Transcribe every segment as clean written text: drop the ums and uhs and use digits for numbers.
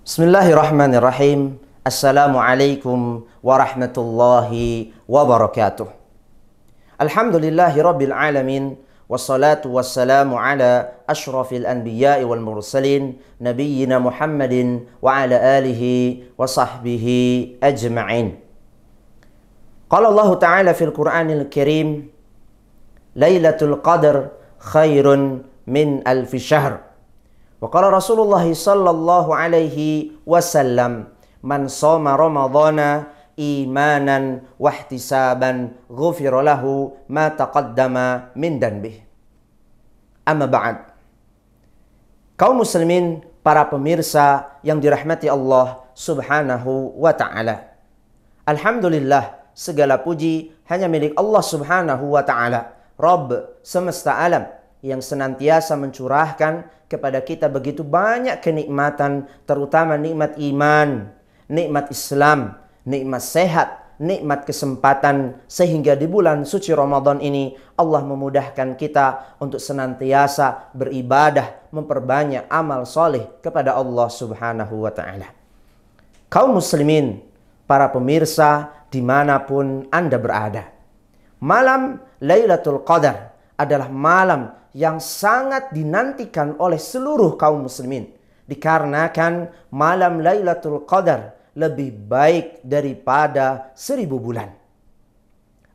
Bismillahirrahmanirrahim. Assalamualaikum warahmatullahi wabarakatuh. Alhamdulillahi rabbil alamin. Wassalatu wassalamu ala ashrafil anbiya'i wal mursalin nabiyyina Muhammadin wa ala alihi wa sahbihi ajma'in. Qala Allah Ta'ala fil Qur'anil Karim, Lailatul Qadar khairun min alfi syahr. Wa qala Rasulullah sallallahu alaihi wasallam, man shoma ramadhana imanan wahtisaban ghufira lahu ma taqaddama min danbih. Amma ba'd. Kaum muslimin, para pemirsa yang dirahmati Allah Subhanahu wa taala. Alhamdulillah, segala puji hanya milik Allah Subhanahu wa taala, Rabb semesta alam, yang senantiasa mencurahkan kepada kita begitu banyak kenikmatan, terutama nikmat iman, nikmat Islam, nikmat sehat, nikmat kesempatan, sehingga di bulan suci Ramadan ini Allah memudahkan kita untuk senantiasa beribadah, memperbanyak amal soleh kepada Allah Subhanahu wa ta'ala. Kaum muslimin, para pemirsa dimanapun Anda berada, malam Lailatul Qadar adalah malam yang sangat dinantikan oleh seluruh kaum muslimin, dikarenakan malam Lailatul Qadar lebih baik daripada 1000 bulan.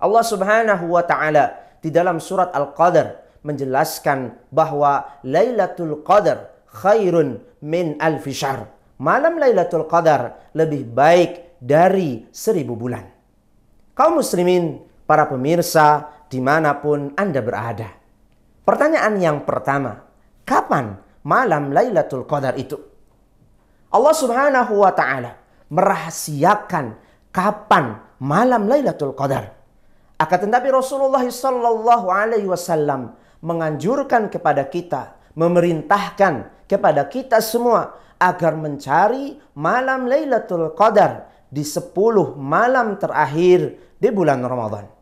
Allah Subhanahu wa taala di dalam surat Al-Qadar menjelaskan bahwa Lailatul Qadar khairun min alfi syahr. Malam Lailatul Qadar lebih baik dari 1000 bulan. Kaum muslimin, para pemirsa dimanapun Anda berada, pertanyaan yang pertama, kapan malam Lailatul Qadar itu? Allah Subhanahu wa taala merahasiakan kapan malam Lailatul Qadar. Akan tetapi Rasulullah sallallahu alaihi wasallam menganjurkan kepada kita, memerintahkan kepada kita semua agar mencari malam Lailatul Qadar di 10 malam terakhir di bulan Ramadan.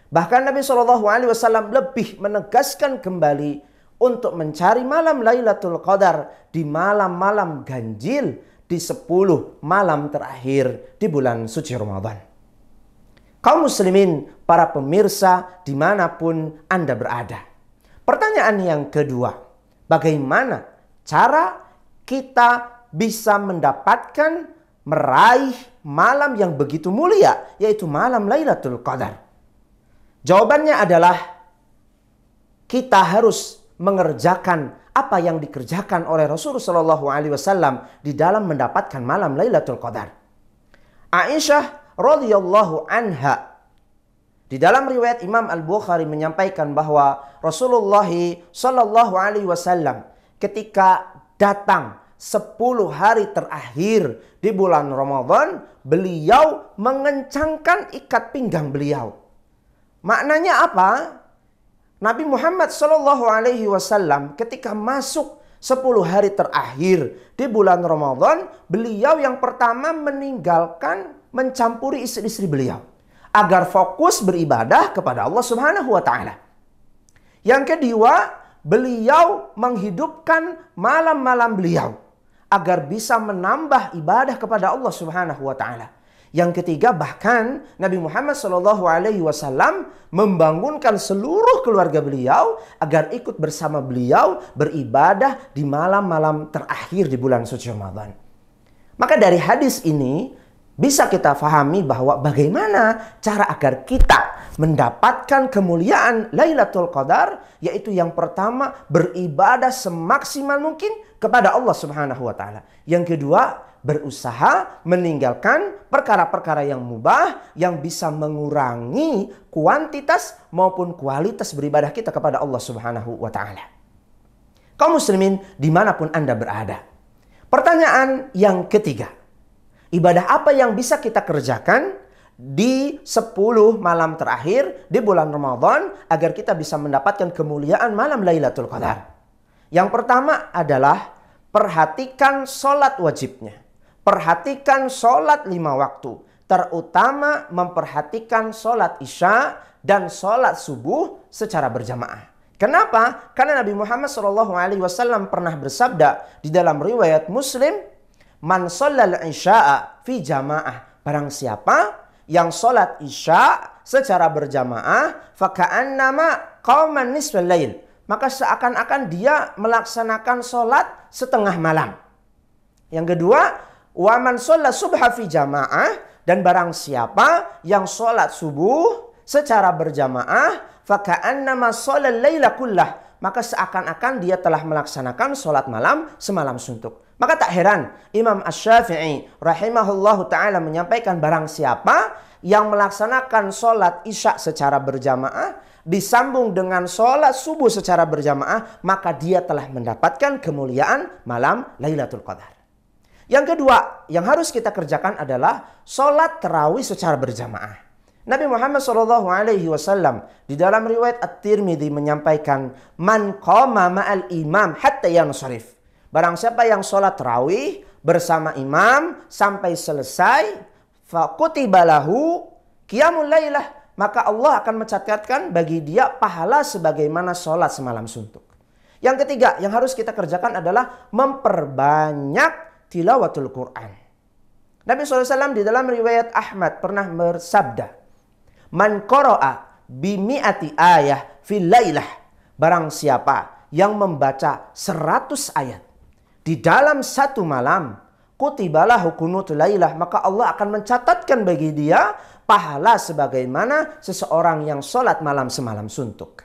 Bahkan Nabi SAW lebih menegaskan kembali untuk mencari malam Lailatul Qadar di malam-malam ganjil di 10 malam terakhir di bulan suci Ramadan. Kaum muslimin, para pemirsa dimanapun Anda berada, pertanyaan yang kedua, bagaimana cara kita bisa mendapatkan, meraih malam yang begitu mulia, yaitu malam Lailatul Qadar? Jawabannya adalah kita harus mengerjakan apa yang dikerjakan oleh Rasulullah SAW di dalam mendapatkan malam Lailatul Qadar. Aisyah radhiyallahu anha, di dalam riwayat Imam Al-Bukhari menyampaikan bahwa Rasulullah SAW ketika datang 10 hari terakhir di bulan Ramadan, beliau mengencangkan ikat pinggang beliau. Maknanya apa? Nabi Muhammad SAW ketika masuk 10 hari terakhir di bulan Ramadan, beliau yang pertama meninggalkan mencampuri istri-istri beliau agar fokus beribadah kepada Allah Subhanahu wa taala. Yang kedua, beliau menghidupkan malam-malam beliau agar bisa menambah ibadah kepada Allah Subhanahu wa taala. Yang ketiga, bahkan Nabi Muhammad SAW membangunkan seluruh keluarga beliau agar ikut bersama beliau beribadah di malam-malam terakhir di bulan suci Ramadan. Maka dari hadis ini bisa kita fahami bahwa bagaimana cara agar kita mendapatkan kemuliaan Lailatul Qadar, yaitu yang pertama, beribadah semaksimal mungkin kepada Allah Subhanahu wa taala. Yang kedua, berusaha meninggalkan perkara-perkara yang mubah yang bisa mengurangi kuantitas maupun kualitas beribadah kita kepada Allah Subhanahu wa taala. Kaum muslimin dimanapun Anda berada, pertanyaan yang ketiga, ibadah apa yang bisa kita kerjakan di 10 malam terakhir di bulan Ramadan agar kita bisa mendapatkan kemuliaan malam Lailatul Qadar? Yang pertama adalah perhatikan sholat wajibnya. Perhatikan sholat 5 waktu. Terutama memperhatikan sholat isya dan sholat subuh secara berjamaah. Kenapa? Karena Nabi Muhammad SAW pernah bersabda di dalam riwayat Muslim, Man shallal isya'a fi jamaah. Barang siapa yang sholat isya secara berjamaah, faka'annama qauman nisfal lail. Maka seakan-akan dia melaksanakan sholat setengah malam. Yang kedua, wa man shalla subha fi jamaah. Dan barang siapa yang sholat subuh secara berjamaah, faka'annama shallal laila kullah. Maka seakan-akan dia telah melaksanakan sholat malam semalam suntuk. Maka tak heran Imam Asy-Syafi'i rahimahullahu ta'ala menyampaikan barang siapa yang melaksanakan sholat isya secara berjamaah disambung dengan sholat subuh secara berjamaah, maka dia telah mendapatkan kemuliaan malam Lailatul Qadar. Yang kedua yang harus kita kerjakan adalah sholat tarawih secara berjamaah. Nabi Muhammad SAW di dalam riwayat At-Tirmidzi menyampaikan, man qama ma'al imam hatta yansharif. Barang siapa yang sholat tarawih bersama imam sampai selesai, faqutiba lahu qiyamul lailah, maka Allah akan mencatatkan bagi dia pahala sebagaimana sholat semalam suntuk. Yang ketiga yang harus kita kerjakan adalah memperbanyak tilawatul Quran. Nabi SAW di dalam riwayat Ahmad pernah bersabda, man qara'a bimi'ati ayah fil lailah. Barang siapa yang membaca 100 ayat di dalam satu malam, kutibalahu kunutul lailah, maka Allah akan mencatatkan bagi dia pahala sebagaimana seseorang yang sholat malam semalam suntuk.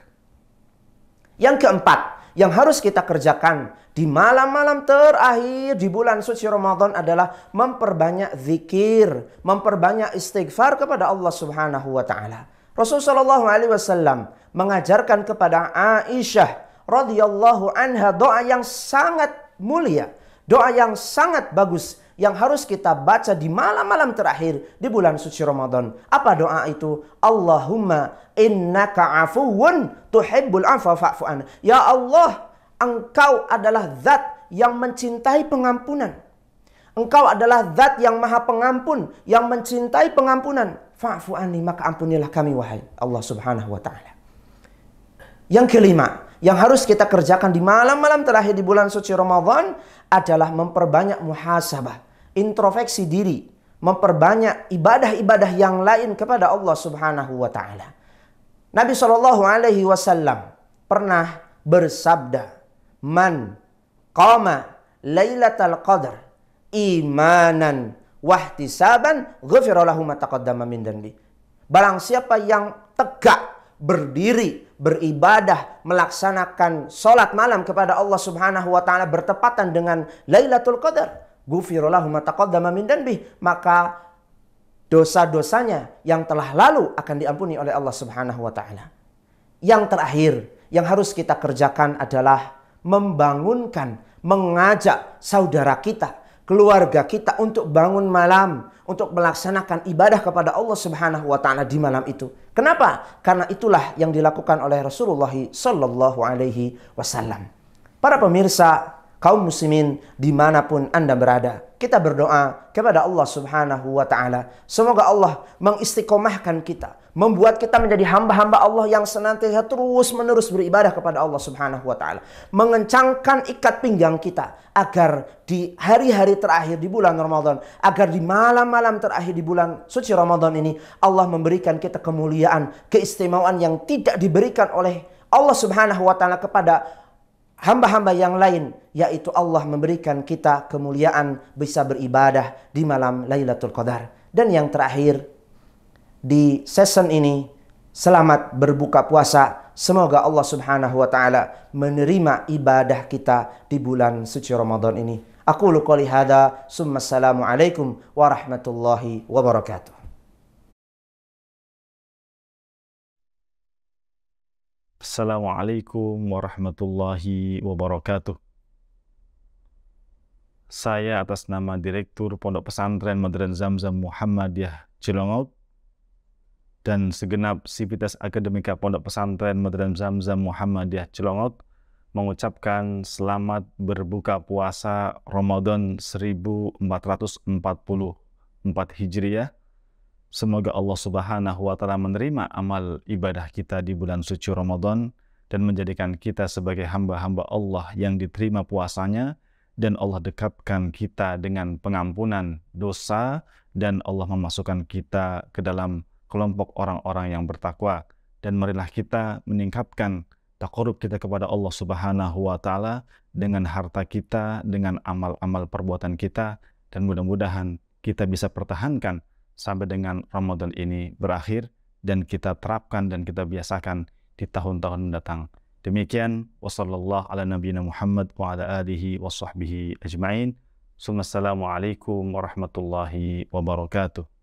Yang keempat yang harus kita kerjakan di malam-malam terakhir di bulan suci Ramadan adalah memperbanyak zikir, memperbanyak istighfar kepada Allah Subhanahu wa taala. Rasulullah SAW mengajarkan kepada Aisyah radhiyallahu anha doa yang sangat mulia, doa yang sangat bagus yang harus kita baca di malam-malam terakhir di bulan suci Ramadan. Apa doa itu? Allahumma innaka afuwun tuhibbul afwa fa'fu anna. Ya Allah, Engkau adalah zat yang mencintai pengampunan. Engkau adalah zat yang maha pengampun, yang mencintai pengampunan. Fa'fu anni, maka ampunilah kami wahai Allah Subhanahu wa ta'ala. Yang kelima yang harus kita kerjakan di malam-malam terakhir di bulan suci Ramadan adalah memperbanyak muhasabah, introspeksi diri, memperbanyak ibadah-ibadah yang lain kepada Allah Subhanahu wa taala. Nabi SAW pernah bersabda, man qama lailatal qadar imanan wahtisaban ghufira lahu ma taqaddama min dhanbi. Barang siapa yang tegak berdiri, beribadah, melaksanakan sholat malam kepada Allah Subhanahu wa taala bertepatan dengan Lailatul Qadar, ghufira lahu ma taqaddama min dhanbi, maka dosa-dosanya yang telah lalu akan diampuni oleh Allah Subhanahu wa taala. Yang terakhir yang harus kita kerjakan adalah membangunkan, mengajak saudara kita, keluarga kita untuk bangun malam, untuk melaksanakan ibadah kepada Allah Subhanahu wa taala di malam itu. Kenapa? Karena itulah yang dilakukan oleh Rasulullah sallallahu alaihi wasallam. Para pemirsa, kaum muslimin dimanapun Anda berada, kita berdoa kepada Allah Subhanahu wa taala. Semoga Allah mengistiqomahkan kita, membuat kita menjadi hamba-hamba Allah yang senantiasa terus-menerus beribadah kepada Allah Subhanahu wa taala. Mengencangkan ikat pinggang kita agar di hari-hari terakhir di bulan Ramadan, agar di malam-malam terakhir di bulan suci Ramadan ini Allah memberikan kita kemuliaan, keistimewaan yang tidak diberikan oleh Allah Subhanahu wa taala kepada hamba-hamba yang lain, yaitu Allah memberikan kita kemuliaan bisa beribadah di malam Lailatul Qadar. Dan yang terakhir di season ini, selamat berbuka puasa. Semoga Allah Subhanahu wa taala menerima ibadah kita di bulan suci Ramadan ini. Aqulu qouli hadza, summa assalamu alaikum warahmatullahi wabarakatuh. Assalamualaikum warahmatullahi wabarakatuh. Saya atas nama Direktur Pondok Pesantren Modern Zamzam Muhammadiyah Cilongot dan segenap sivitas akademika Pondok Pesantren Modern Zamzam Muhammadiyah Cilongot mengucapkan selamat berbuka puasa Ramadan 1444 Hijriah. Semoga Allah Subhanahu wa taala menerima amal ibadah kita di bulan suci Ramadan dan menjadikan kita sebagai hamba-hamba Allah yang diterima puasanya dan Allah dekatkan kita dengan pengampunan dosa, dan Allah memasukkan kita ke dalam kelompok orang-orang yang bertakwa. Dan marilah kita meningkatkan taqarrub kita kepada Allah Subhanahu wa Ta'ala dengan harta kita, dengan amal-amal perbuatan kita, dan mudah-mudahan kita bisa pertahankan sampai dengan Ramadan ini berakhir, dan kita terapkan dan kita biasakan di tahun-tahun mendatang. Demikian, wassallallahu ala nabiyina Muhammad wa ala alihi wa sahbihi ajma'in. Assalamualaikum warahmatullahi wabarakatuh.